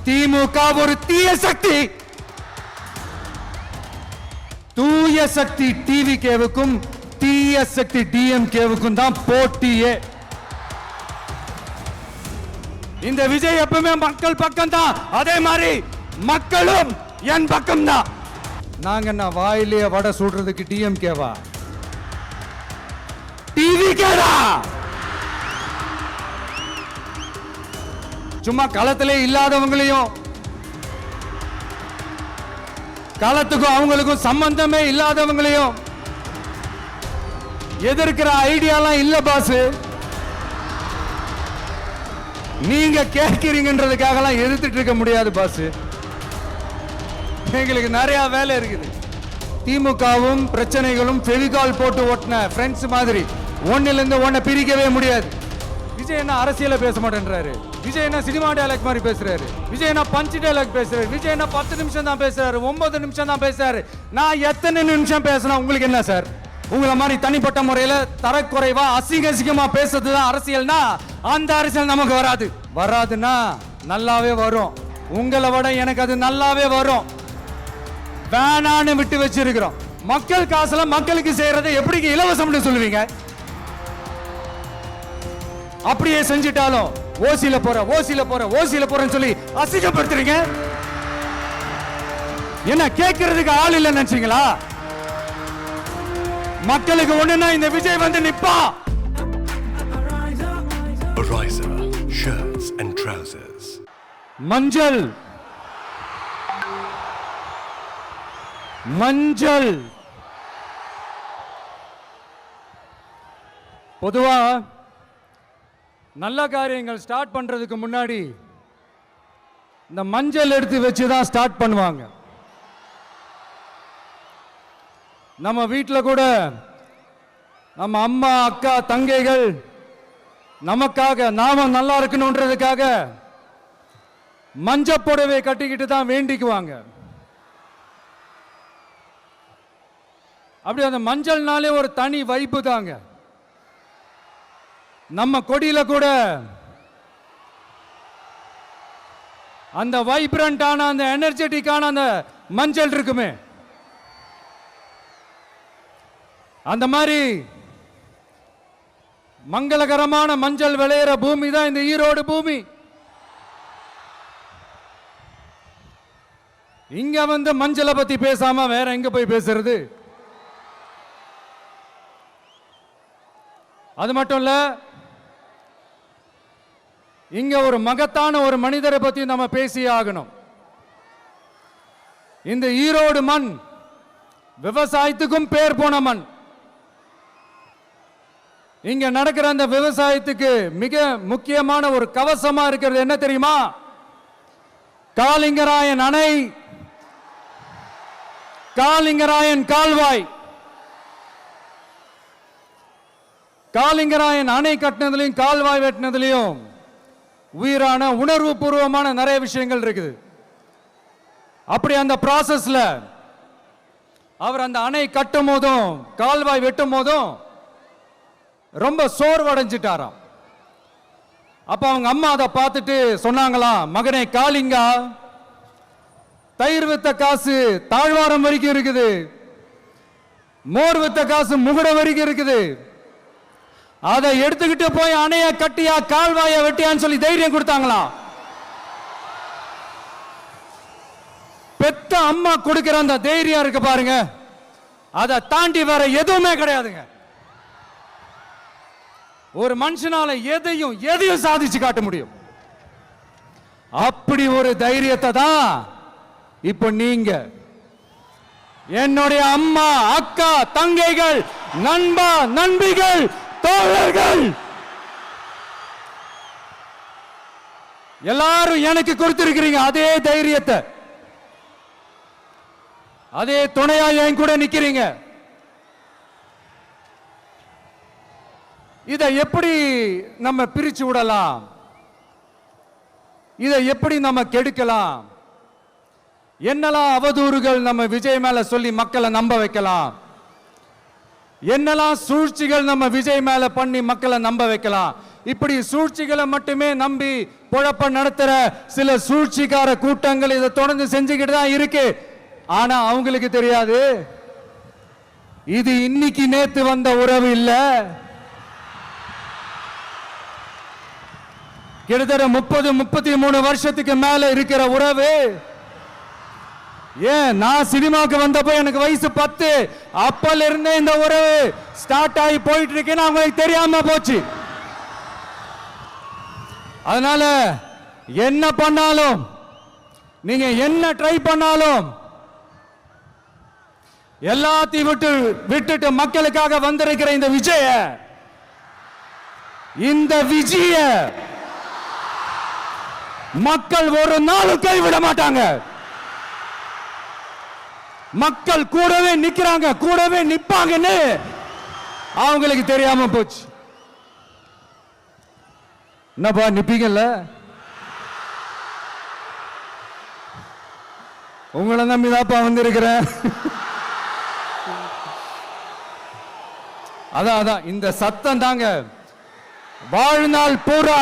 திமுக ஒரு தீய சக்தி. தூய சக்தி டிவிகேவுக்கும் தீய சக்தி டிஎம்கேவுக்கும் தான் போட்டியே. இந்த விஜய் எப்பவுமே மக்கள் பக்கம் தான், அதே மாதிரி மக்களும் என் பக்கம் தான். நாங்க என்ன வாயிலே வடை சுடுறதுக்கு டிஎம்கேவா? டிவிகேடா. சும்மா களத்திலே இல்லாதவங்களையும், களத்துக்கும் அவங்களுக்கும் சம்பந்தமே இல்லாதவங்களையும் எதிர்க்கிற ஐடியாலாம் இல்ல பாஸ். நீங்க கேட்கிறீங்கன்றதுக்காகலாம் எதிர்த்துட்டு இருக்க முடியாது பாஸ். எங்களுக்கு நிறைய வேலை இருக்குது. திமுகவும் பிரச்சனைகளும் ஃபெவிகால் போட்டு ஓட்டின ஃப்ரெண்ட்ஸ் மாதிரி ஒன்னில இருந்து ஒன்ன பிரிக்கவே முடியாது. விஜய் என்ன அரசியல பேச மாட்டேன்றாரு, விஜய் என்ன சினிமா டயலாக் மாதிரி பேசுறாரு, விஜய் என்ன பஞ்ச் டயலாக் பேசுறாரு, விஜய் என்ன 10 நிமிஷம் தான் பேசுறாரு, 9 நிமிஷம் தான் பேசுறாரு. நான் எத்தனை நிமிஷம் பேசினா உங்களுக்கு என்ன சார்? உங்களை மாதிரி தனிப்பட்ட முறையில தரக்குறைவா அசிங்கமா பேசுறது தான் அரசியல்னா, அந்த அரசியல் நமக்கு வராது. வராதுன்னா நல்லாவே வரும். உங்களை விட எனக்கு அது நல்லாவே வரும். வேணான்னு விட்டு வச்சிருக்கிறோம். மக்கள் காசுல மக்களுக்கு செய்யறதை எப்படி இலவசம்னு சொல்லுவீங்க? அப்படியே செஞ்சிட்டாலும் ஓசில போறேன்னு சொல்லி அசிங்கப்படுத்துறீங்க. என்ன கேட்கறதுக்கு ஆள் இல்ல நினைச்சீங்களா? மக்களுக்கு ஒண்ணுன்னா இந்த விஜய் வந்து நிப்பா. Ariza shirts and trousers. மஞ்சள் மஞ்சள் பொதுவா நல்ல காரியங்கள் ஸ்டார்ட் பண்றதுக்கு முன்னாடி இந்த மஞ்சள் எடுத்து வச்சு தான் ஸ்டார்ட் பண்ணுவாங்க. நம்ம வீட்டில் கூட நம்ம அம்மா அக்கா தங்கைகள் நமக்காக நாம நல்லா இருக்கணும்ன்றதுக்காக மஞ்சள் புடவை கட்டிக்கிட்டு தான் வேண்டிக்குவாங்க. அப்படி அந்த மஞ்சள்னாலே ஒரு தனி வைப்பு தாங்க. நம்ம கொடியில கூட அந்த வைப்ரண்டான அந்த எனர்ஜெட்டிக்கான அந்த மஞ்சள் இருக்குமே, அந்த மாதிரி மங்களகரமான மஞ்சள் விளையிற பூமி தான் இந்த ஈரோடு பூமி. இங்க வந்து மஞ்சளை பத்தி பேசாம வேற எங்க போய் பேசுறது? அது மட்டும் இல்ல, இங்க ஒரு மகத்தான ஒரு மனிதரை பத்தி நம்ம பேசி ஆகணும். இந்த ஈரோடு மண் விவசாயத்துக்கும் பேர் போன மண். இங்க நடக்கிற அந்த விவசாயத்துக்கு மிக முக்கியமான ஒரு கவசமா இருக்கிறது என்ன தெரியுமா? காலிங்கராயன் அணை, காலிங்கராயன் கால்வாய். காலிங்கராயன் அணை கட்டினதுலையும் கால்வாய் வெட்டினதுலையும் உயிரான உணர்வு பூர்வமான நிறைய விஷயங்கள் இருக்குது. அப்படி அந்த ப்ராசஸ்ல அவர் அந்த அணை கட்டும் போதும் கால்வாய் வெட்டும் போதும் ரொம்ப சோர்வடைஞ்சிட்டாராம். அப்ப அவங்க அம்மா அதை பார்த்துட்டு சொன்னாங்களாம், மகனே காளிங்கா, தயிர் வித்த காசு தாழ்வாரம் வரைக்கும் இருக்குது, மோர் வித்த காசு முகுட வரைக்கும் இருக்குது, அதை எடுத்துக்கிட்டு போய் அணைய கட்டியா கால்வாய வெட்டியான்னு சொல்லி தைரியம் கொடுத்தாங்களாம். பெத்த அம்மா கொடுக்கிற அந்த தைரியம் இருக்கு பாருங்க, அதை தாண்டி வேற எதுவுமே கிடையாதுங்க. ஒரு மனுஷனால எதையும் சாதிச்சு காட்ட முடியும். அப்படி ஒரு தைரியத்தை தான் இப்ப நீங்க, என்னுடைய அம்மா அக்கா தங்கைகள் நண்பா நண்பிகள் தோழர்கள் எல்லாரும் எனக்கு கொடுத்திருக்கிறீங்க. அதே தைரியத்தை, அதே துணையா என் கூட நிக்கிறீங்க. இதை எப்படி நம்ம பிரிச்சு விடலாம்? இதை எப்படி நம்ம கெடுக்கலாம்? என்னெல்லாம் அவதூறுகள் நம்ம விஜய் மேல சொல்லி மக்களை நம்ப வைக்கலாம்? என்னெல்லாம் சூழ்ச்சிகள் நம்ம விஜய் மேல பண்ணி மக்களை நம்ப வைக்கலாம்? இப்படி சூழ்ச்சிகளை மட்டுமே நம்பி பொழப்ப நடத்துற சில சூழ்ச்சிக்கார கூட்டங்கள் இதை தொடர்ந்து செஞ்சுக்கிட்டு தான் இருக்கு. ஆனா அவங்களுக்கு தெரியாது இது இன்னைக்கு நேத்து வந்த உறவு இல்ல. கிட்டத்தட்ட 30-33 வருஷத்துக்கு மேல இருக்கிற உறவு. ஏன் நான் சினிமாக்கு வந்தப்போ எனக்கு வயசு 10. அப்பல இருந்தே இந்த உறவு ஸ்டார்ட் ஆகி போயிட்டு இருக்கேன்னு அவங்களுக்கு தெரியாம போச்சு. அதனால என்ன பண்ணாலும் நீங்க என்ன ட்ரை பண்ணாலும் எல்லாத்தையும் விட்டுட்டு மக்களுக்காக வந்திருக்கிற இந்த விஜய மக்கள் ஒரு நாளும் கைவிட மாட்டாங்க. மக்கள் கூடவே நிக்கிறாங்க, கூடவே நிப்பாங்கன்னு அவங்களுக்கு தெரியாம போச்சு. என்னப்பா நிப்பீங்கல்ல? உங்களை நம்பிதாப்பா வந்திருக்கிறேன். அதான் இந்த சத்தம் தாங்க வாழ்நாள் பூரா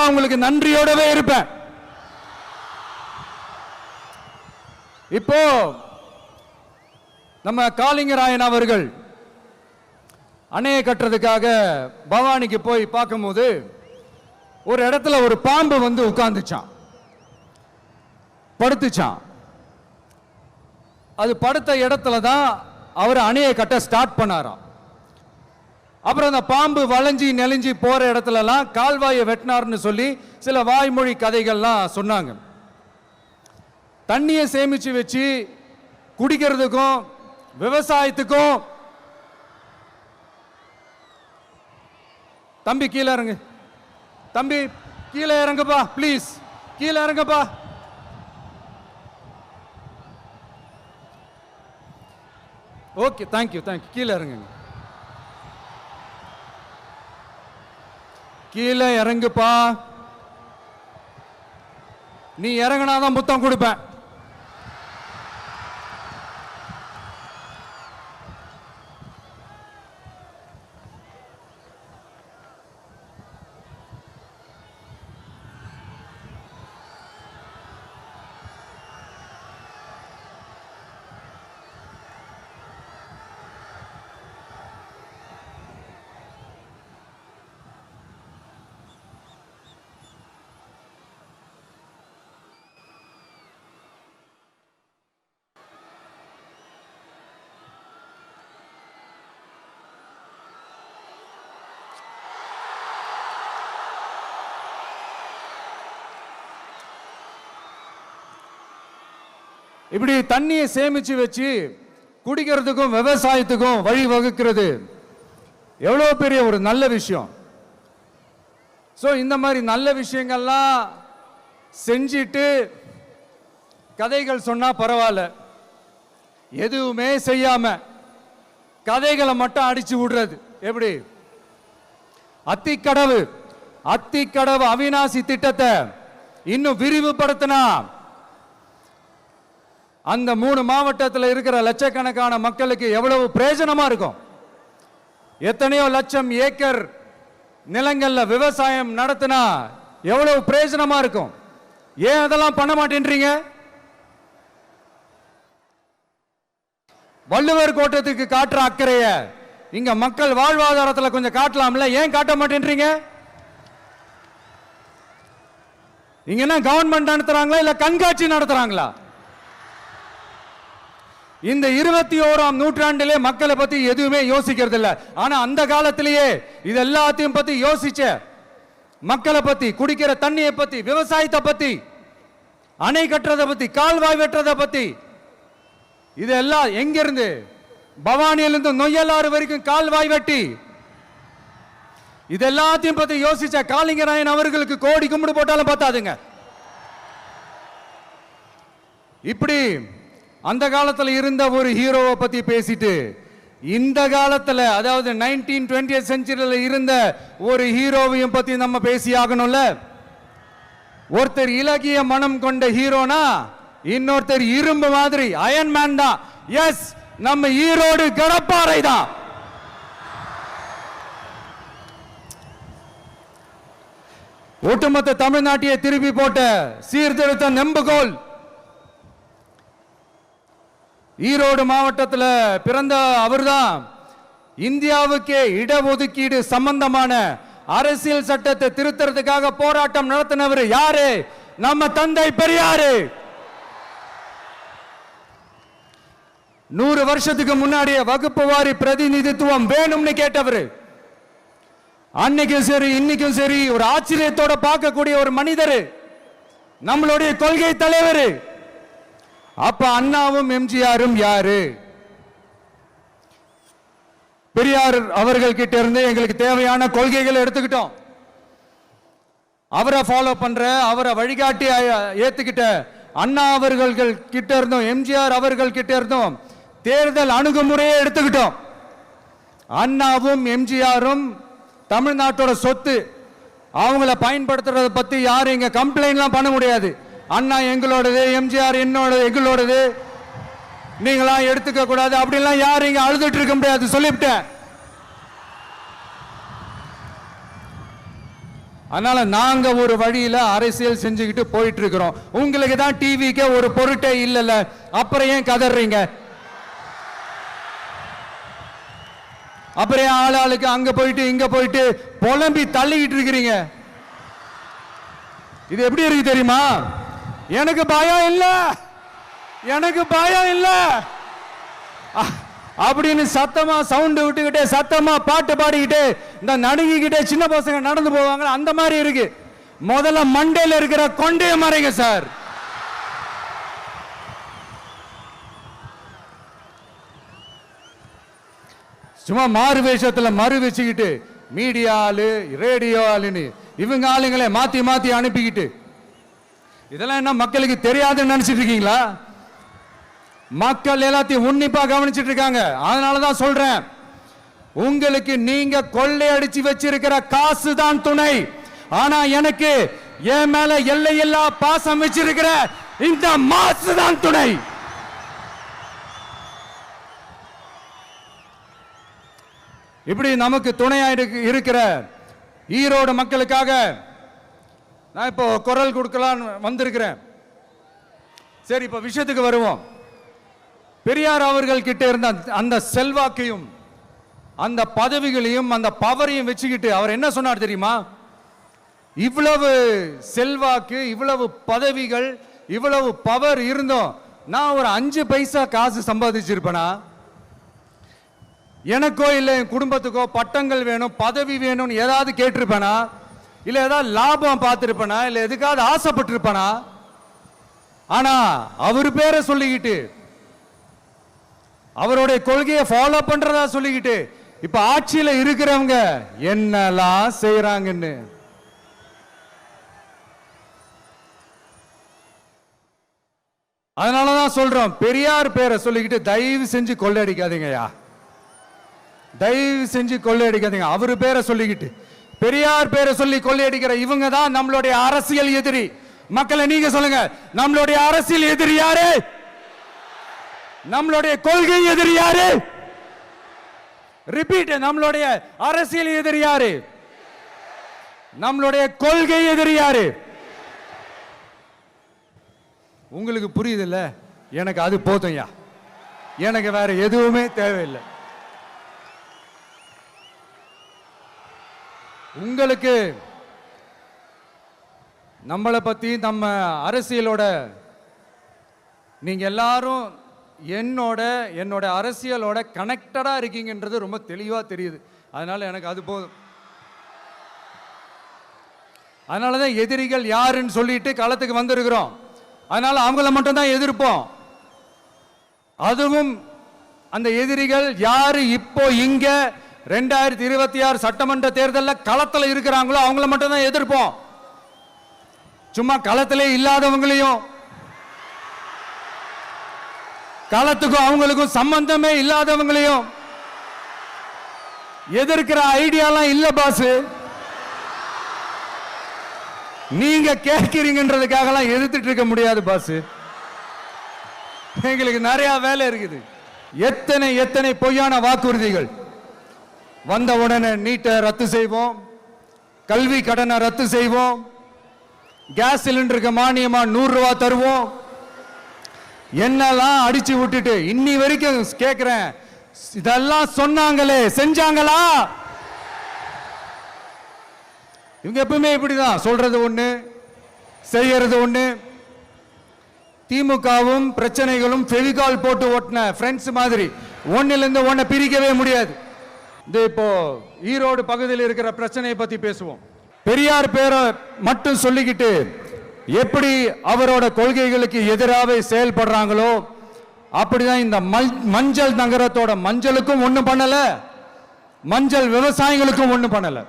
உங்களுக்கு நன்றியோடவே இருப்பேன். இப்போ நம்ம காளிங்கராயன் அவர்கள் அணையை கட்டுறதுக்காக பவானிக்கு போய் பார்க்கும்போது ஒரு இடத்துல ஒரு பாம்பு வந்து உட்கார்ந்துச்சான், படுத்துச்சான். அது படுத்த இடத்துல தான் அவர் அணையை கட்ட ஸ்டார்ட் பண்ணாராம். அப்புறம் அந்த பாம்பு வளைஞ்சி நெளிஞ்சி போற இடத்துலலாம் கால்வாயை வெட்டினார்னு சொல்லி சில வாய்மொழி கதைகள்லாம் சொன்னாங்க. தண்ணியை சேமிச்சு வச்சு குடிக்கிறதுக்கும் விவசாயத்துக்கும். தம்பி கீழே இறங்கு, தம்பி கீழே இறங்குப்பா, ப்ளீஸ் கீழே இறங்குப்பா. ஓகே, தேங்க்யூ கீழே இறங்குங்க, கீழே இறங்குப்பா. நீ இறங்கினாதான் முத்தம் கொடுப்பேன். இப்படி தண்ணியை சேமிச்சு வச்சு குடிக்கிறதுக்கும் விவசாயத்துக்கும் வழி வகுக்கிறது எவ்வளவு பெரிய ஒரு நல்ல விஷயம். ஸோ இந்த மாதிரி நல்ல விஷயங்கள்லாம் செஞ்சிட்டு கதைகள் சொன்னா பரவாயில்ல, எதுவுமே செய்யாம கதைகளை மட்டும் அடிச்சு விடுறது எப்படி? அத்திக்கடவு அவிநாசி திட்டத்தை இன்னும் விரிவுபடுத்தினா அந்த 3 மாவட்டத்தில் இருக்கிற லட்சக்கணக்கான மக்களுக்கு எவ்வளவு பிரயோஜனமா இருக்கும். எத்தனையோ லட்சம் ஏக்கர் நிலங்கள்ல விவசாயம் நடத்தினா எவ்வளவு பிரயோஜனமா இருக்கும். ஏன் அதெல்லாம் பண்ண மாட்டேன்றீங்க? வள்ளுவர் கோட்டத்துக்கு காட்டுற அக்கறைய இங்க மக்கள் வாழ்வாதாரத்தில் கொஞ்சம் காட்டலாம்ல, ஏன் காட்ட மாட்டேன்றீங்க? இங்க என்ன கவர்மெண்ட் நடத்துறாங்களா இல்ல கண்காட்சி நடத்துறாங்களா? இந்த 21ஆம் நூற்றாண்டிலே மக்களை பத்தி எதுவுமே யோசிக்கிறது இல்ல. ஆனா அந்த காலத்திலேயே இது எல்லாத்தையும் பத்தி யோசிச்ச மக்களை பத்தி, குடிக்கிற தண்ணியை பத்தி, விவசாயத்தை பத்தி, அணை கட்டுறதை பத்தி, கால்வாய் வெட்டுறதை பத்தி, இதெல்லாம் எங்கிருந்து? பவானியிலிருந்து நொய்யலாறு வரைக்கும் கால்வாய் வெட்டி இது எல்லாத்தையும் பத்தி யோசிச்ச காளிங்கராயன் அவர்களுக்கு கோடி கும்பிடு போட்டாலும் பார்த்தாதுங்க. இப்படி அந்த காலத்தில் இருந்த ஒரு ஹீரோவை பத்தி பேசிட்டு இந்த காலத்துல அதாவது 1920th செஞ்சுரியில இருந்த ஒரு ஹீரோவையும் பத்தி நம்ம பேசி ஆகணும்ல. ஒருத்தர் இலகிய மனம் கொண்ட ஹீரோனா இன்னொருத்தர் இரும்பு மாதிரி அயன் மேன் தான். எஸ், நம்ம ஈரோடு கடப்பாறை தான். ஒட்டுமொத்த தமிழ்நாட்டையே திருப்பி போட்ட சீர்திருத்த நெம்புகோல். ஈரோடு மாவட்டத்தில் பிறந்த அவர்தான் இந்தியாவுக்கே இடஒதுக்கீடு சம்பந்தமான அரசியல் சட்டத்தை திருத்தறதுக்காக போராட்டம் நடத்தினவர் யாரு? நம்ம தந்தை பெரியாரு. 100 வருஷத்துக்கு முன்னாடியே வகுப்பு வாரி பிரதிநிதித்துவம் வேணும்னு கேட்டவர். அன்னைக்கும் சரி இன்னைக்கும் சரி ஒரு ஆச்சரியத்தோட பார்க்கக்கூடிய ஒரு மனிதர், நம்மளுடைய கொள்கை தலைவர். அப்ப அண்ணாவும் எம்ஜிஆரும் யாரு? பெரியார் அவர்கள் கிட்ட இருந்து எங்களுக்கு தேவையான கொள்கைகளை எடுத்துக்கிட்டோம். அவரை ஃபாலோ பண்ற, அவரை வழிகாட்டி ஏத்துக்கிட்ட அண்ணா அவர்கள் கிட்ட இருந்தோம், எம்ஜிஆர் அவர்கள் கிட்ட இருந்தோம் தேர்தல் அணுகுமுறையை எடுத்துக்கிட்டோம். அண்ணாவும் எம்ஜிஆரும் தமிழ்நாட்டோட சொத்து. அவங்கள பயன்படுத்துறத பத்தி யாரும் இங்க கம்ப்ளைண்ட்லாம் பண்ண முடியாது. அண்ணா எங்களோடது, எம்ஜிஆர் எங்களோடது, நீங்களா எடுத்துக்க கூடாது அப்படிலாம் யாரும் இங்க அழுதுட்டு இருக்க முடியாது, சொல்லிவிட்டேன். அதனால நாங்க ஒரு வழியில அரசியல் செஞ்சுக்கிட்டு போயிட்டு இருக்கிறோம். உங்களுக்கு தான் டிவிக்கு ஒரு பொருட்டே இல்லைல்ல, அப்புறம் ஏன் கதறீங்க? அப்புறம் ஆளாளுக்கு அங்க போயிட்டு இங்க போயிட்டு புலம்பி தள்ளிக்கிட்டு இருக்கிறீங்க. இது எப்படி இருக்கு தெரியுமா? எனக்கு பயம் இல்ல, எனக்கு பயம் இல்ல அப்படின்னு சத்தமா சவுண்ட் விட்டுக்கிட்டே சத்தமா பாட்டு பாடிக்கிட்டே இந்த நடுங்கிக்கிட்டே சின்ன பசங்க நடந்து போவாங்க, அந்த மாதிரி இருக்கு. முதல்ல மண்டையில இருக்கிற கொண்டைய மறைங்க சார். சும்மா மாறு வேஷத்துல மறு வச்சுக்கிட்டு மீடியா ஆளு, ரேடியோ ஆளுன்னு இவங்க ஆளுங்களே மாத்தி மாத்தி அனுப்பிக்கிட்டு, இதெல்லாம் என்ன மக்களுக்கு தெரியாதுன்னு நினைச்சிட்டு இருக்கீங்களா? மக்கள் எல்லாத்தையும் உன்னிப்பா கவனிச்சிட்டு இருக்காங்க. அதனாலதான் சொல்றேன், உங்களுக்கு நீங்க கொள்ளையடிச்சு வச்சிருக்கிற காசு தான் துணை. ஆனா எனக்கு என் மேல எல்லையில்லா பாசம் வச்சிருக்கிற இந்த மாசு தான் துணை. இப்படி நமக்கு துணையா இருக்கிற ஈரோடு மக்களுக்காக நான் இப்போ குரல் கொடுக்கலான்னு வந்திருக்கிறேன். சரி, இப்போ விஷயத்துக்கு வருவோம். பெரியார் அவர்கள் கிட்ட இருந்த அந்த செல்வாக்கையும் அந்த பதவிகளையும் அந்த பவரையும் வச்சுக்கிட்டு அவர் என்ன சொன்னார் தெரியுமா? இவ்வளவு செல்வாக்கு, இவ்வளவு பதவிகள், இவ்வளவு பவர் இருந்தோம் நான் ஒரு 5 பைசா காசு சம்பாதிச்சிருப்பேனா? எனக்கோ இல்லை என் குடும்பத்துக்கோ பட்டங்கள் வேணும், பதவி வேணும்னு ஏதாவது கேட்டிருப்பேனா? இல்லை ஏதாவது லாபம் பார்த்துருப்பேனா? இல்லை எதுக்காவது ஆசைப்பட்டிருப்பேனா? ஆனா அவர் பேரை சொல்லிக்கிட்டு அவருடைய கொள்கையை ஃபாலோ பண்றதா சொல்லிக்கிட்டு இப்ப ஆட்சியில இருக்கிறவங்க என்னெல்லாம் செய்யறாங்கன்னு அதனாலதான் சொல்றோம், பெரியார் பேரை சொல்லிக்கிட்டு தயவு செஞ்சு கொள்ளையடிக்காதீங்கயா, தயவு செஞ்சு கொள்ளையடிக்காதீங்க. அவரு பேரை சொல்லிக்கிட்டு பெரியார் பேரை சொல்லி கொள்ளையடிக்கிற இவங்க தான் நம்மளுடைய அரசியல் எதிரி. மக்களை நீங்க சொல்லுங்க, நம்மளுடைய அரசியல் எதிரி யாரு? நம்மளுடைய கொள்கை எதிரி யாரு? ரிப்பீட், நம்மளுடைய அரசியல் எதிரி யாரு? நம்மளுடைய கொள்கை எதிரி யாரு? உங்களுக்கு புரியுதுல்ல? எனக்கு அது போதும்யா, எனக்கு வேற எதுவுமே தேவையில்லை. உங்களுக்கு நம்மளை பத்தி நம்ம அரசியலோட நீங்க எல்லாரும் என்னோட அரசியலோட கனெக்டடா இருக்கீங்கன்றது ரொம்ப தெளிவா தெரியுது. அதனால எனக்கு அது போதும். அதனாலதான் எதிரிகள் யாருன்னு சொல்லிட்டு களத்துக்கு வந்திருக்கிறோம். அதனால அவங்கள மட்டும் தான் எதிர்ப்போம். அதுவும் அந்த எதிரிகள் யாரு இப்போ இங்க 2026 சட்டமன்ற தேர்தலில் களத்தில் இருக்கிறாங்களோ அவங்கள மட்டும் தான் எதிர்ப்போம். சும்மா களத்திலே இல்லாதவங்களையும், களத்துக்கும் அவங்களுக்கும் சம்பந்தமே இல்லாதவங்களையும் எதிர்க்கிற ஐடியாலாம் இல்ல பாஸ். நீங்க கேட்கிறீங்கன்றதுக்காகலாம் எதிர்த்துட்டு இருக்க முடியாது பாஸ். எங்களுக்கு நிறைய வேலை இருக்குது. எத்தனை எத்தனை பொய்யான வாக்குறுதிகள். வந்த உடனே நீட்டை ரத்து செய்வோம், கல்வி கடனை ரத்து செய்வோம், கேஸ் சிலிண்டருக்கு மானியமா 100 ரூபாய் தருவோம், என்னெல்லாம் அடிச்சு விட்டுட்டு இன்னி வரைக்கும் கேட்கிறேன், இதெல்லாம் சொன்னாங்களே செஞ்சாங்களா? இவங்க எப்பவுமே இப்படிதான், சொல்றது ஒண்ணு செய்யறது ஒண்ணு. திமுகவும் பிரச்சனைகளும் ஃபெவிகால் போட்டு ஓட்டின ஃப்ரெண்ட்ஸ் மாதிரி ஒன்னிலிருந்து ஒன்னை பிரிக்கவே முடியாது. இது இப்போ ஈரோடு பகுதியில் இருக்கிற பிரச்சனையை பத்தி பேசுவோம். பெரியார் பேரை மட்டும் சொல்லிக்கிட்டு எப்படி அவரோட கொள்கைகளுக்கு எதிராக செயல்படுறாங்களோ அப்படிதான் இந்த மஞ்சள் நகரத்தோட மஞ்சளுக்கும் ஒண்ணும் பண்ணல, மஞ்சள் விவசாயிகளுக்கும் ஒண்ணும் பண்ணல.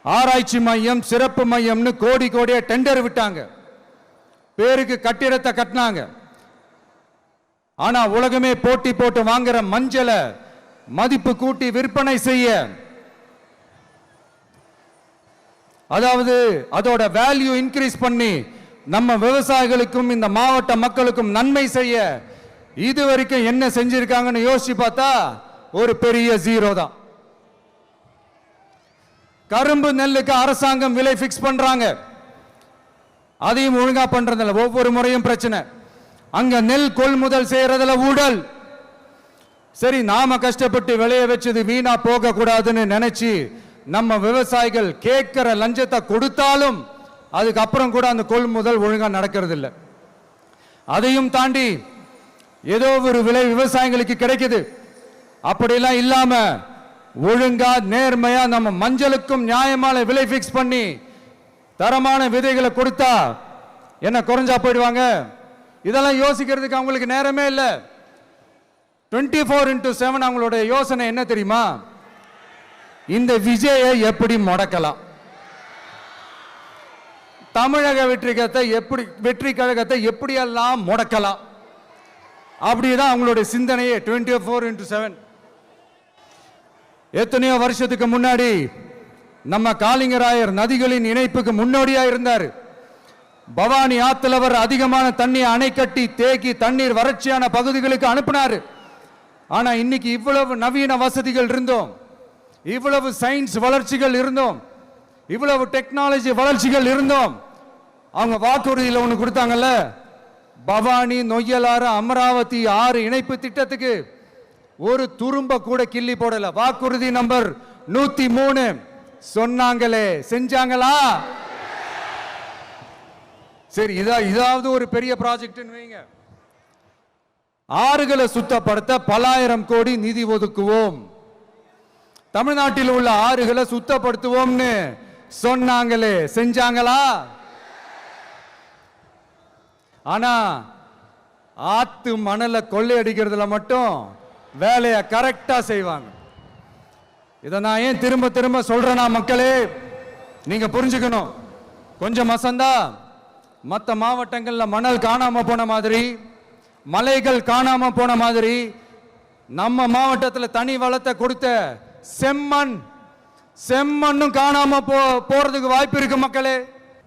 ஆராய்ச்சி மையம், சிறப்பு மையம்னு கோடி கோடியா டெண்டர் விட்டாங்க, பேருக்கு கட்டிடத்தை கட்டினாங்க. ஆனா உலகமே போட்டி போட்டு வாங்குற மஞ்சளை மதிப்பு கூட்டி விற்பனை செய்ய, அதாவது அதோட வேல்யூ இன்க்ரீஸ் பண்ணி நம்ம விவசாயிகளுக்கும் இந்த மாவட்ட மக்களுக்கும் நன்மை செய்ய இதுவரைக்கும் என்ன செஞ்சிருக்காங்கன்னு யோசிச்சு பார்த்தா ஒரு பெரிய ஜீரோ தான். கரும்பு நெல்லுக்கு அரசாங்கம் விலை பிக்ஸ் பண்றாங்க, அதையும் ஒழுங்கா பண்றதில்ல. ஒவ்வொரு முறையும் பிரச்சனை. அங்க நெல் கொள்முதல் செய்யறதுல ஊழல். சரி, நாம கஷ்டப்பட்டு விளைய வச்சது வீணா போக கூடாதுன்னு நினைச்சு நம்ம விவசாயிகள் கேட்கிற லஞ்சத்தை கொடுத்தாலும் அதுக்கப்புறம் கூட அந்த கொள்முதல் ஒழுங்கா நடக்கிறது இல்லை. அதையும் தாண்டி ஏதோ ஒரு விலை விவசாயிகளுக்கு கிடைக்குது. அப்படிலாம் இல்லாம ஒழுங்கா நேர்மையா நம்ம மஞ்சளுக்கும் நியாயமான விலை பிக்ஸ் பண்ணி தரமான விதைகளை கொடுத்தா என்ன குறைஞ்சா போயிடுவாங்க? இதெல்லாம் யோசிக்கிறதுக்கு அவங்களுக்கு நேரமே இல்லை. 24/7 அவங்களோட யோசனை என்ன தெரியுமா? இந்த விஜயை எப்படி முடக்கலாம், தமிழக வெற்றி கழகத்தை எப்படியெல்லாம் முடக்கலாம், அப்படிதான் அவங்களுடைய சிந்தனையே 24/7. எத்தனையோ வருஷத்துக்கு முன்னாடி நம்ம காளிங்கராயர் நதிகளின் இணைப்புக்கு முன்னோடியா இருந்தார். பவானி ஆத்துல அவர் அதிகமான தண்ணி அணை கட்டி தேக்கி தண்ணீர் வறட்சியான பகுதிகளுக்கு அனுப்பினார். ஆனா இன்னைக்கு இவ்வளவு நவீன வசதிகள் இருந்தோம், இவ்வளவு சயின்ஸ் வளர்ச்சிகள் இருந்தோம், இவ்வளவு டெக்னாலஜி வளர்ச்சிகள் இருந்தோம், அவங்க வாக்குறுதியில் ஒன்று கொடுத்தாங்கல்ல, பவானி நொய்யலாறு அமராவதி 6 இணைப்பு திட்டத்துக்கு ஒரு துரும்ப கூட கிள்ளி போடல. வாக்குறுதி நம்பர் 103 சொன்னாங்களே செஞ்சாங்களா? சரி, இதாவது ஒரு பெரிய ப்ராஜெக்ட் வைங்க. ஆறுகளை சுத்தப்படுத்த பல ஆயிரம் கோடி நிதி ஒதுக்குவோம், தமிழ்நாட்டில் உள்ள ஆறுகளை சுத்தப்படுத்துவோம்னு சொன்னாங்களே செஞ்சாங்களா? ஆனா ஆத்து மணலை கொள்ளையடிக்கிறதுல மட்டும் வேலையை கரெக்டா செய்வாங்க. இதை நான் ஏன் திரும்ப திரும்ப சொல்றேன்னா, மக்களே நீங்க புரிஞ்சுக்கணும். கொஞ்சம் மசந்தா மற்ற மாவட்டங்கள்ல மணல் காணாம போன மாதிரி, மலைகள் காணாம போன மாதிரி, நம்ம மாவட்டத்தில் தனி வளத்தை கொடுத்த செம்மண்ணும் காணாம போறதுக்கு வாய்ப்பு இருக்கு மக்களே.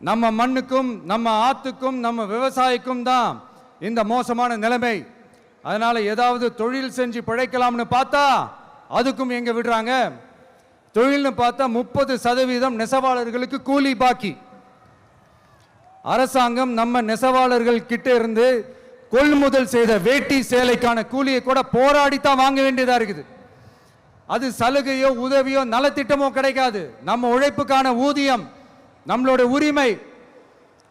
நம்ம மண்ணுக்கும் நம்ம ஆத்துக்கும் நம்ம விவசாயிக்கும் தான் இந்த மோசமான நிலைமை. அதனால ஏதாவது தொழில் செஞ்சு பிழைக்கலாம்னு பார்த்தா அதுக்கும் எங்க விடுறாங்க. தொழில்னு பார்த்தா 30% நெசவாளர்களுக்கு கூலி பாக்கி. அரசாங்கம் நம்ம நெசவாளர்கள் கிட்ட இருந்து கொள்முதல் செய்த வேட்டி சேலைக்கான கூலியை கூட போராடித்தான் வாங்க வேண்டியதா இருக்குது. அது சலுகையோ உதவியோ நலத்திட்டமோ கிடைக்காது. நம்ம உழைப்புக்கான ஊதியம், நம்மளோட உரிமை,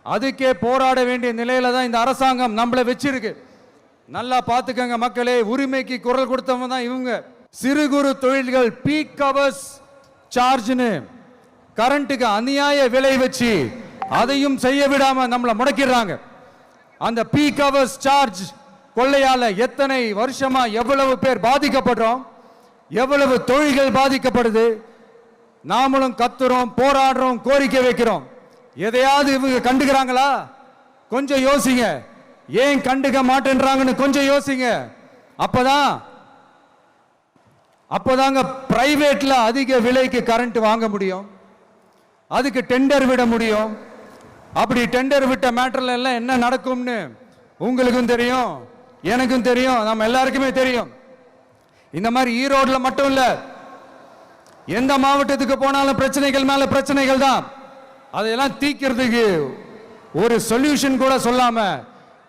அதுக்கே போராட வேண்டிய நிலையில தான் இந்த அரசாங்கம் நம்மளை வச்சிருக்கு. நல்லா பார்த்துக்கங்க மக்களே, உரிமைக்கு குரல் கொடுத்தவங்க தான் இவங்க. சிறு குறு தொழில்கள் பீக் ஹவர்ஸ் சார்ஜ்னு கரண்ட்டுக்கு அநியாய விலை வச்சு அதையும் செய்ய விடாம நம்மளை முடக்கிடுறாங்க. அந்த பீக் ஹவர்ஸ் சார்ஜ் கொள்ளையால எத்தனை வருஷமா எவ்வளவு பேர் பாதிக்கப்படுறோம், எவ்வளவு தொழில்கள் பாதிக்கப்படுது. நாமளும் கத்துறோம், போராடுறோம், கோரிக்கை வைக்கிறோம். எதையாவது இவங்க கண்டுக்கிறாங்களா? கொஞ்சம் யோசிங்க. ஏன் கண்டுக்க மாட்டேன்றாங்கன்னு கொஞ்சம் யோசிங்க. அப்பதான் அப்போதாங்க பிரைவேட்ல அதிக விலைக்கு கரண்ட் வாங்க முடியும், அதுக்கு டெண்டர் விட முடியும். அப்படி டெண்டர் விட்ட மேட்டர்ல எல்லாம் என்ன நடக்கும்னு உங்களுக்கும் தெரியும், எனக்கும் தெரியும், நம்ம எல்லாருக்குமே தெரியும். இந்த மாதிரி ஈரோடுல மட்டும் இல்ல, எந்த மாவட்டத்துக்கு போனாலும் பிரச்சனைகள் மேல பிரச்சனைகள் தான். அதையெல்லாம் தீர்க்கிறதுக்கு ஒரு சொல்யூஷன் கூட சொல்லாம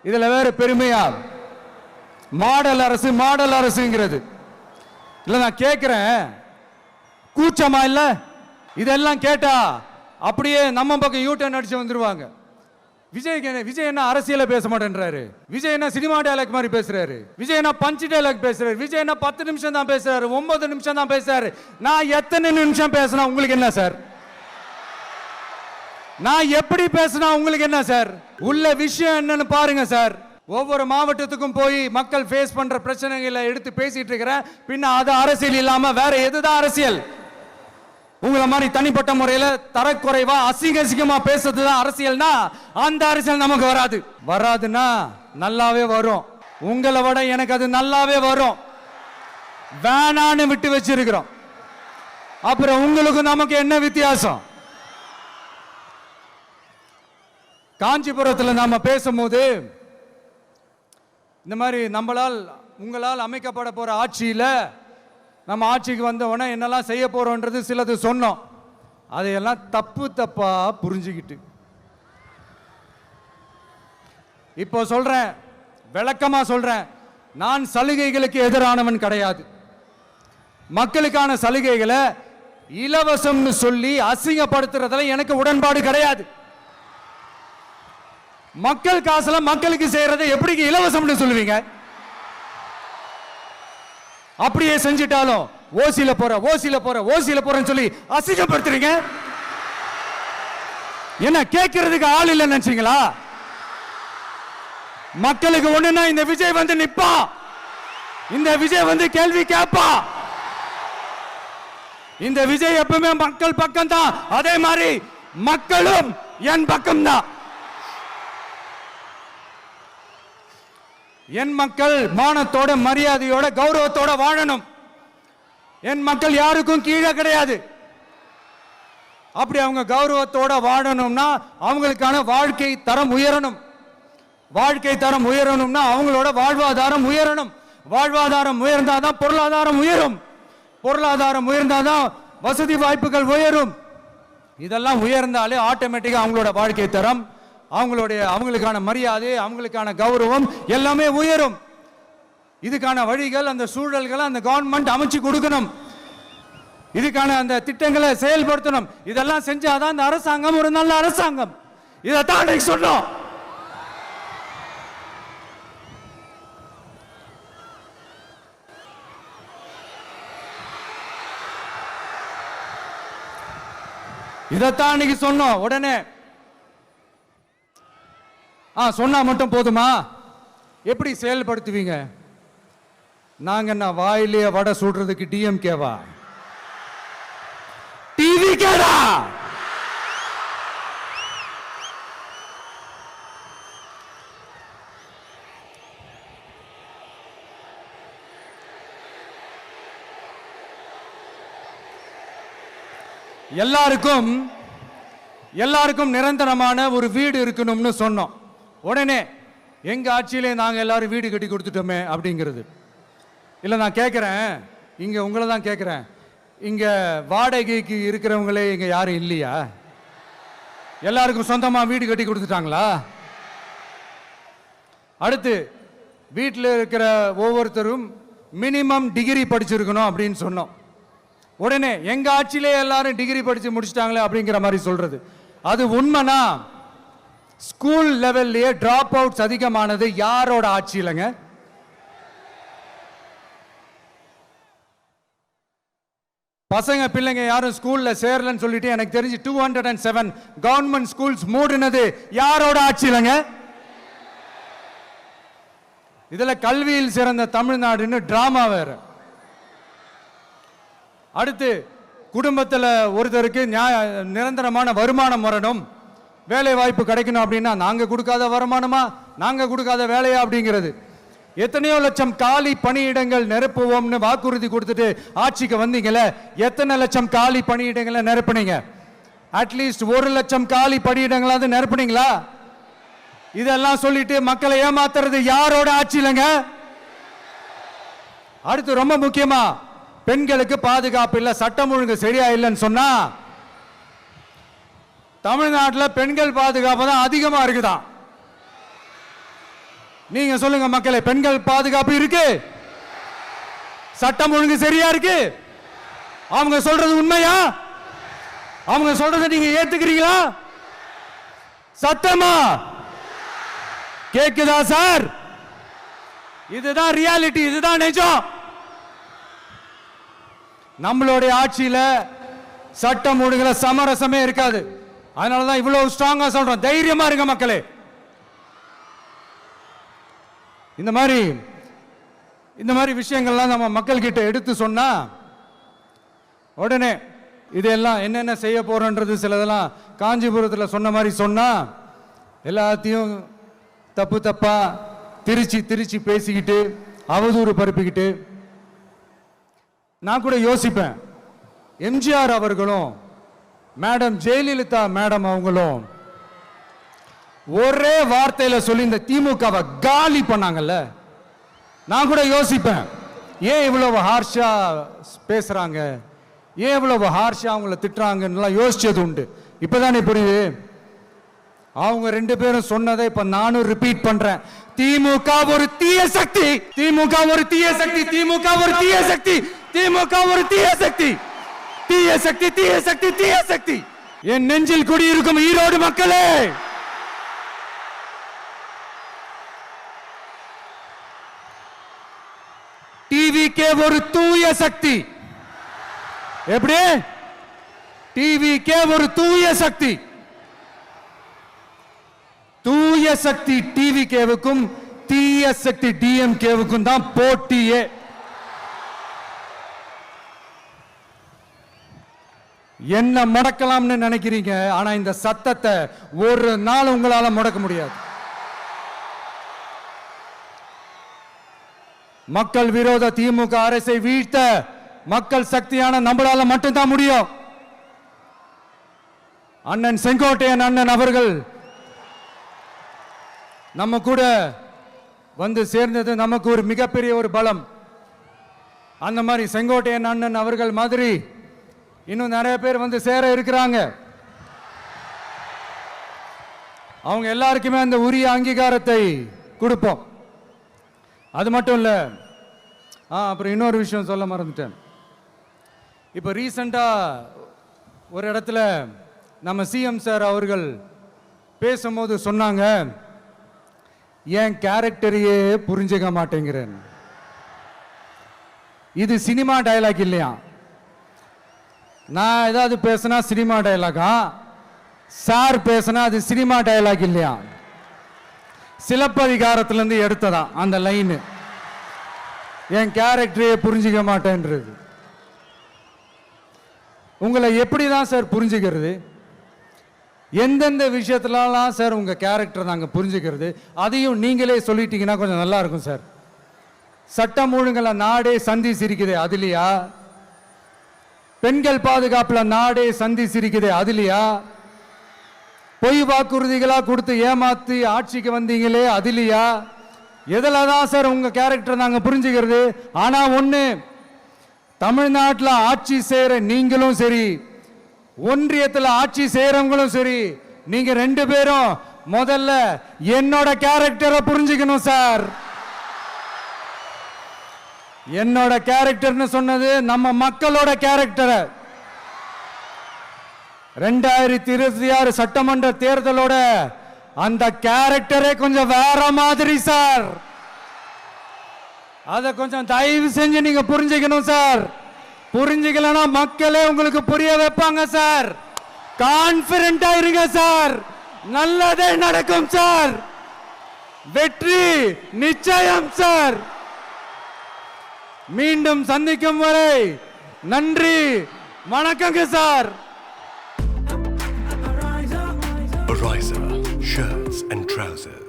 இதுல வேற பெருமையா மாடல் அரசு மாடல் அரசுங்கிறது. இல்ல நான் கேட்கிறேன், கூச்சமா இல்ல? இதெல்லாம் கேட்டா அப்படியே நம்ம பக்கம் யூட்டர்ன் அடிச்சு வந்துருவாங்க. விஜய் என்ன அரசியல பேச மாட்டேன்றாரு, விஜய் என்ன சினிமா டயலாக் மாதிரி பேசுறாரு, விஜய் என்ன பஞ்ச் டயலாக் பேசுறாரு, விஜய் என்ன 10 நிமிஷம் தான் பேசுறாரு, 9 நிமிஷம் தான் பேசுறாரு. நான் எத்தனை நிமிஷம் பேசினா உங்களுக்கு என்ன சார்? நான் எப்படி பேசினா உங்களுக்கு என்ன சார்? உள்ள விஷயம் என்னன்னு பாருங்க சார். ஒவ்வொரு மாவட்டத்துக்கும் போய் மக்கள் ஃபேஸ் பண்ற பிரச்சனைகளை எடுத்து பேசிட்டு இருக்கிறேன். பின்ன அது அரசியல் இல்லாம வேற எதுதான் அரசியல்? உங்களை மாதிரி தனிப்பட்ட முறையில் தரக்குறைவா அசிங்கமா பேசுறதுதான் அரசியல்னா அந்த அரசியல் நமக்கு வராது. வராதுன்னா நல்லாவே வரும். உங்களை விட எனக்கு அது நல்லாவே வரும். வேணான்னு விட்டு வச்சிருக்கிறோம். அப்புறம் உங்களுக்கு நமக்கு என்ன வித்தியாசம்? காஞ்சிபுரத்தில் நாம பேசும்போது இந்த மாதிரி உங்களால் அமைக்கப்பட போற ஆட்சியில நம்ம ஆட்சிக்கு வந்த உடனே என்னெல்லாம் செய்ய போறோன்றது சிலது சொன்னோம். அதையெல்லாம் தப்பா புரிஞ்சுக்கிட்டு இப்போ சொல்றேன், விளக்கமா சொல்றேன், நான் சலுகைகளுக்கு எதிரானவன் கிடையாது. மக்களுக்கான சலுகைகளை இலவசம்னு சொல்லி அசிங்கப்படுத்துறதுல எனக்கு உடன்பாடு கிடையாது. மக்கள் காசுல மக்களுக்கு செய்யறதை எப்படி இலவசம்னு சொல்லுவீங்க? அப்படியே செஞ்சிட்டாலும் ஓசில போறேன்னு சொல்லி அசிங்கப்படுத்துறீங்க. என்ன கேட்கறதுக்கு ஆள் இல்ல நினைச்சீங்களா? மக்களுக்கு ஒண்ணுன்னா இந்த விஜய் வந்து நிப்பா, இந்த விஜய் வந்து கேள்வி கேட்பா. இந்த விஜய் எப்பவுமே மக்கள் பக்கம் தான், அதே மாதிரி மக்களும் என் பக்கம் தான். என் மக்கள் மானத்தோட மரியாதையோட கௌரவத்தோட வாழணும். என் மக்கள் யாருக்கும் கீழே கிடையாது. அப்படி அவங்க கௌரவத்தோட வாழணும்னா அவங்களுக்கான வாழ்க்கை தரம் உயரணும். வாழ்க்கை தரம் உயரணும்னா அவங்களோட வாழ்வாதாரம் உயரணும். வாழ்வாதாரம் உயர்ந்தாதான் பொருளாதாரம் உயரும். பொருளாதாரம் உயர்ந்தாதான் வசதி வாய்ப்புகள் உயரும். இதெல்லாம் உயர்ந்தாலே ஆட்டோமேட்டிக்கா அவங்களோட வாழ்க்கை தரம், அவங்களுக்கான மரியாதை, அவங்களுக்கான கௌரவம் எல்லாமே உயரும். இதுக்கான வழிகள், அந்த சூழல்களை அந்த கவர்மெண்ட் அமைச்சு கொடுக்கணும். இதுக்கான அந்த திட்டங்களை செயல்படுத்தணும். இதெல்லாம் செஞ்சாதான் அந்த அரசாங்கம் ஒரு நல்ல அரசாங்கம். இதைத்தான் சொன்னோம். இதைத்தான் சொன்னோம். உடனே சொன்னா மட்டும் போதுமா? எப்படி செயல்படுத்துவீங்க? நாங்க என்ன வாயிலேயே வடை சுடுறதுக்கு டிஎம்கேவா? டிவி கேடா? எல்லாருக்கும் நிரந்தரமான ஒரு வீடு இருக்கணும்னு சொன்னோம். உடனே எங்க ஆட்சியிலே நாங்க எல்லாரும் வீடு கட்டி கொடுத்துட்டோமே அப்படிங்கிறது இல்ல. நான் கேட்கிறேன், இங்க உங்களை தான் கேட்கிறேன், இங்க வாடகைக்கு இருக்கிறவங்களே இங்க யாரும் இல்லையா? எல்லாருக்கும் சொந்தமா வீடு கட்டி கொடுத்துட்டாங்களா? அடுத்து வீட்டில் இருக்கிற ஒவ்வொருத்தரும் மினிமம் டிகிரி படிச்சிருக்கணும் அப்படின்னு சொன்னோம். உடனே எங்க ஆட்சியிலே எல்லாரும் டிகிரி படிச்சு முடிச்சிட்டாங்களே அப்படிங்கிற மாதிரி சொல்றது அது உண்மைனா? ஸ்கூல் லெவல்லையே டிராப் அவுட்ஸ் அதிகமானது யாரோட ஆட்சியிலங்க? பசங்க பிள்ளைங்க யாரும் ஸ்கூல்ல சேரலன்னு சொல்லிட்டு எனக்கு தெரிஞ்சு 207 கவர்மெண்ட் ஸ்கூல்ஸ் மூடினது யாரோட ஆட்சியிலங்க? இதுல கல்வியில் சிறந்த தமிழ்நாடுன்னு டிராமா வேற. அடுத்து குடும்பத்தில் ஒருத்தருக்கு நிரந்தரமான வருமானம் வரணும், வேலை வாய்ப்பு கிடைக்கணும் அப்படின்னா நாங்க கொடுக்காத வருமானமா, நாங்க கொடுக்காத வேலையா அப்படிங்கிறது. எத்தனையோ லட்சம் காலி பணியிடங்கள் நிரப்புவோம்னு வாக்குறுதி கொடுத்துட்டு ஆட்சிக்கு வந்தீங்களே, எத்தனை லட்சம் காலி பணியிடங்களை நிரப்புனீங்க? அட்லீஸ்ட் 1 லட்சம் காலி பணியிடங்களாவது நிரப்புனீங்களா? இதெல்லாம் சொல்லிட்டு மக்களை ஏமாத்துறது யாரோட ஆட்சி இல்லைங்க? அடுத்து ரொம்ப முக்கியமா, பெண்களுக்கு பாதுகாப்பு இல்லை, சட்டம் ஒழுங்கு சரியா இல்லைன்னு சொன்னா தமிழ்நாட்டில் பெண்கள் பாதுகாப்பு தான் அதிகமா இருக்குதான். நீங்க சொல்லுங்க மக்களே, பெண்கள் பாதுகாப்பு இருக்கு? சட்டம் ஒழுங்கு சரியா இருக்கு? அவங்க சொல்றது உண்மையா? அவங்க சொல்றதை நீங்க ஏத்துக்கிறீங்களா? சத்தமா கேக்குதா சார்? இதுதான் ரியாலிட்டி, இதுதான் நிஜம். நம்மளுடைய ஆட்சியில சட்டம் ஒழுங்குல சமரசமே இருக்காது. அதனாலதான் இவ்வளவு ஸ்ட்ராங்கா சொல்றோம், தைரியமா இருங்க மக்களே. இந்த மாதிரி விஷயங்கள்லாம் நம்ம மக்கள் கிட்ட எடுத்து சொன்னா உடனே இதெல்லாம் என்னென்ன செய்ய போறோன்றது சிலதெல்லாம் காஞ்சிபுரத்தில் சொன்ன மாதிரி சொன்னா எல்லாத்தையும் தப்பா திருச்சி பேசிக்கிட்டு அவதூறு பரப்பிக்கிட்டு. நான் கூட யோசிப்பேன், எம்ஜிஆர் அவர்களும் மேடம் ஜெயலலிதா மேடம் அவங்களும் ஒரே வார்த்தையில சொல்லி இந்த திமுகவை காலி பண்ணாங்கல்ல. நான் கூட யோசிப்பேன், ஏன் இவ்வளவு ஹார்ஷா பேசுறாங்க, ஏன் இவ்வளவு ஹார்ஷா அவங்கள திட்டுறாங்கன்னு யோசிச்சது உண்டு. இப்பதானே புரியுது. அவங்க 2 பேரும் சொன்னதை இப்ப நானும் ரிப்பீட் பண்றேன். திமுக ஒரு தீய சக்தி, திமுக ஒரு தீய சக்தி, திமுக ஒரு தீய சக்தி, திமுக ஒரு தீய சக்தி, தீய சக்தி, தீய சக்தி, தீய சக்தி. என் நெஞ்சில் குடியிருக்கும் ஈரோடு மக்களே, டிவிகே ஒரு தூய சக்தி. எப்படி? டிவிகே ஒரு தூய சக்தி. தூய சக்தி டிவிகேவுக்கும் தீய சக்தி டிஎம்கேவுக்கும் தான் போட்டியே. என்ன முடக்கலாம்னு நினைக்கிறீங்க, ஆனா இந்த சத்தத்தை ஒரு நாள் உங்களால முடக்க முடியாது. மக்கள் விரோத திமுக அரசை வீழ்த்த மக்கள் சக்தியான நம்மளால மட்டும்தான் முடியும். அண்ணன் செங்கோட்டையன் அண்ணன் அவர்கள் நம்ம கூட வந்து சேர்ந்தது நமக்கு ஒரு மிகப்பெரிய ஒரு பலம். அந்த மாதிரி செங்கோட்டையன் அண்ணன் அவர்கள் மாதிரி இன்னும் நிறைய பேர் வந்து சேர இருக்கிறாங்க. அவங்க எல்லாருக்குமே அந்த உரிய அங்கீகாரத்தை கொடுப்போம். அது மட்டும் இல்ல, அப்புறம் இன்னொரு விஷயம் சொல்ல மறந்துட்டேன். இப்போ ரீசண்டா ஒரு இடத்துல நம்ம சிஎம் சார் அவர்கள் பேசும்போது சொன்னாங்க, என் கேரக்டரையே புரிஞ்சுக்க மாட்டேங்கிறேன். இது சினிமா டயலாக் இல்லையா? நான் ஏதாவது பேசினா சினிமா டயலாகா? சார் பேசினா அது சினிமா டயலாக் இல்லையா? சிலப்பதிகாரத்திலிருந்து எடுத்ததா அந்த லைன். என் கேரக்டரையே புரிஞ்சிக்க மாட்டேன்றது. உங்களை எப்படி தான் சார் புரிஞ்சுக்கிறது? எந்தெந்த விஷயத்துலலாம் சார் உங்க கேரக்டர் நாங்கள் புரிஞ்சுக்கிறது? அதையும் நீங்களே சொல்லிட்டீங்கன்னா கொஞ்சம் நல்லா இருக்கும் சார். சட்டம் ஒழுங்குல நாடே சந்தி சிரிக்குது, அதுலையா? பெண்கள் பாதுகாப்புல நாடே சந்தி சிரிக்குது, அதுலையா? பொய் வாக்குறுதிகளா கொடுத்து ஏமாத்தி ஆட்சிக்கு வந்தீங்களே, அதுலையா? எதுல தான் சார் உங்க கேரக்டர் நாங்க புரிஞ்சுக்கிறது? ஆனா ஒண்ணு, தமிழ்நாட்டில் ஆட்சி செய்யற நீங்களும் சரி, ஒன்றியத்தில் ஆட்சி செய்யறவங்களும் சரி, நீங்க 2 பேரும் முதல்ல என்னோட கேரக்டரை புரிஞ்சுக்கணும் சார். என்னோட கேரக்டர்னு சொன்னது நம்ம மக்களோட கேரக்டரை. 2026 சட்டமன்ற தேர்தலோட அந்த கேரக்டரே கொஞ்சம் வேற மாதிரி சார். அதை கொஞ்சம் தயவு செஞ்சு நீங்க புரிஞ்சுக்கணும் சார். புரிஞ்சுக்கலன்னா மக்களே உங்களுக்கு புரிய வைப்பாங்க சார். கான்பிடென்டா இருங்க சார், நல்லதே நடக்கும் சார். வெற்றி நிச்சயம் சார். மீண்டும் சந்திக்கும் வரை நன்றி, வணக்கங்க sir. Ariza, shirts and trousers.